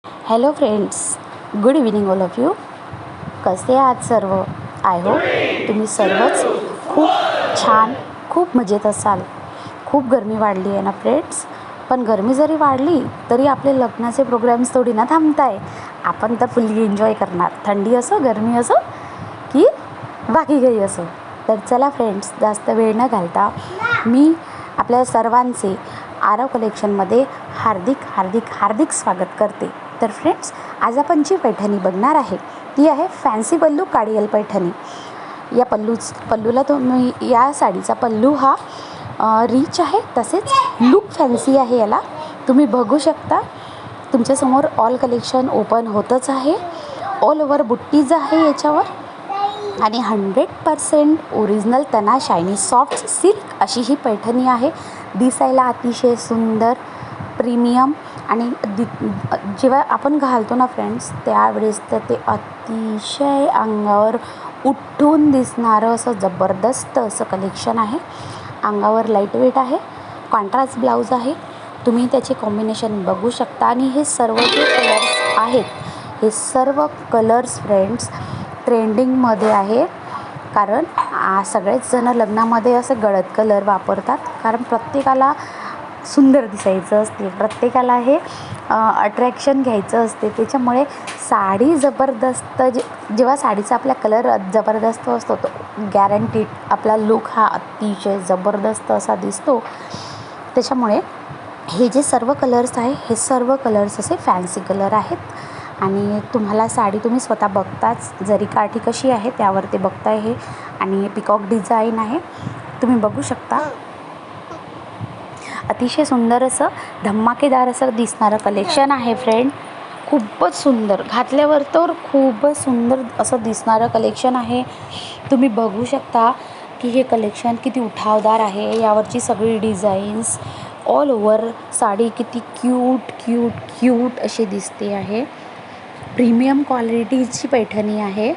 Hello friends, good evening all of you. कसे आहात सर्व? आय होप तुम्ही सर्वच खूप छान, खूप मजेत असाल. खूप गरमी वाढली आहे ना फ्रेंड्स. पण गरमी जरी वाढली तरी आपले लग्नाचे प्रोग्राम्स थोडी ना थांबत आहे. आपण तर फुल्ली एन्जॉय करणार, थंडी असो, गरमी असो की बाकी काही असो. तर चला फ्रेंड्स, जास्त वेळ न घालता मी आपल्या सर्वांचे आरव कलेक्शनमध्ये हार्दिक हार्दिक हार्दिक स्वागत करते. तर फ्रेंड्स, आज आपण जी पैठणी बघणार आहे ती आहे फॅन्सी पल्लू काडियल पैठणी. या पल्लूला तुम्ही, या साडीचा पल्लू हा रिच आहे, तसेच लुक फॅन्सी आहे. याला तुम्ही बघू शकता, तुमच्यासमोर ऑल कलेक्शन ओपन होतच आहे. ऑल ओव्हर बुट्टीज आहे याच्यावर आणि 100% ओरिजिनल तना शायनी सॉफ्ट सिल्क अशी ही पैठणी आहे. दिसायला अतिशय सुंदर, प्रीमियम आणि जेव्हा आपण घालतो ना फ्रेंड्स, त्यावेळेस तर ते अतिशय अंगावर उठून दिसणारं असं जबरदस्त असं कलेक्शन आहे. अंगावर लाईटवेट आहे, कॉन्ट्रास्ट ब्लाऊज आहे. तुम्ही त्याचे कॉम्बिनेशन बघू शकता. आणि हे सर्व जे कलर्स आहेत, हे सर्व कलर्स फ्रेंड्स ट्रेंडिंगमध्ये आहे. कारण सगळेच जण लग्नामध्ये असे गडद कलर वापरतात, कारण प्रत्येकाला सुंदर दिसायचं असते, प्रत्येकाला हे अट्रॅक्शन घ्यायचं असते. त्याच्यामुळे साडी जबरदस्त, जेव्हा साडीचा आपला कलर जबरदस्त असतो तो गॅरंटीड आपला लुक हा अतिशय जबरदस्त असा दिसतो. त्याच्यामुळे हे जे सर्व कलर्स आहे, हे सर्व कलर्स असे फॅन्सी कलर आहेत. आणि तुम्हाला साडी तुम्ही स्वतः बघताच, जरी काठी कशी आहे त्यावर ते बघताय. हे आणि पिकॉक डिझाईन आहे, तुम्ही बघू शकता. अतिशय सुंदर असं धमाकेदार असं दिसणारं कलेक्शन आहे फ्रेंड. खूपच सुंदर, घातल्यावर तर खूपच सुंदर असं दिसणारं कलेक्शन आहे. तुम्ही बघू शकता की हे कलेक्शन किती उठावदार आहे. यावरची सगळी डिझाईन्स, ऑल ओव्हर साडी किती क्यूट क्यूट क्यूट अशी दिसते आहे. प्रीमियम क्वालिटीची पैठणी आहे,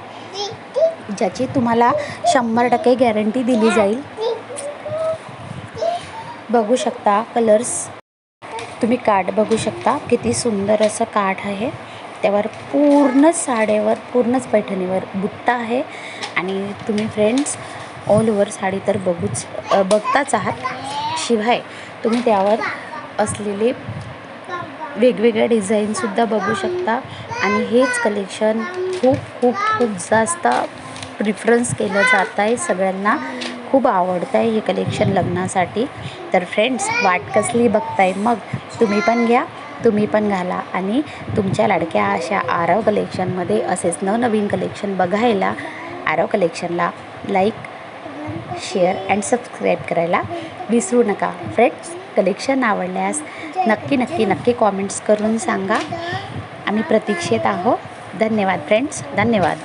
ज्याची तुम्हाला 100% गॅरंटी दिली जाईल. बघू शकता कलर्स, तुम्ही काठ बघू शकता, किती सुंदर असं काठ आहे. त्यावर पूर्णच साडीवर, पूर्णच पैठणीवर बुट्टा आहे. आणि तुम्ही फ्रेंड्स ऑल ओव्हर साडी तर बघताच आहात. शिवाय तुम्ही त्यावर असलेले वेगवेगळ्या डिझाईनसुद्धा बघू शकता. आणि हेच कलेक्शन खूप खूप खूप जास्त प्रिफरन्स केलं जात आहे. सगळ्यांना खूप आवडतं आहे हे कलेक्शन लग्नासाठी. तर फ्रेंड्स, वाट कसली बघताय? मग तुम्ही पण घ्या, तुम्ही पण घाला. आणि तुमच्या लाडक्या अशा आरव कलेक्शनमध्ये असेच नवनवीन कलेक्शन बघायला आरव कलेक्शनला लाईक, शेअर अँड सबस्क्राईब करायला विसरू नका. फ्रेंड्स, कलेक्शन आवडल्यास नक्की नक्की नक्की कॉमेंट्स करून सांगा. आम्ही प्रतीक्षेत आहोत. धन्यवाद फ्रेंड्स, धन्यवाद.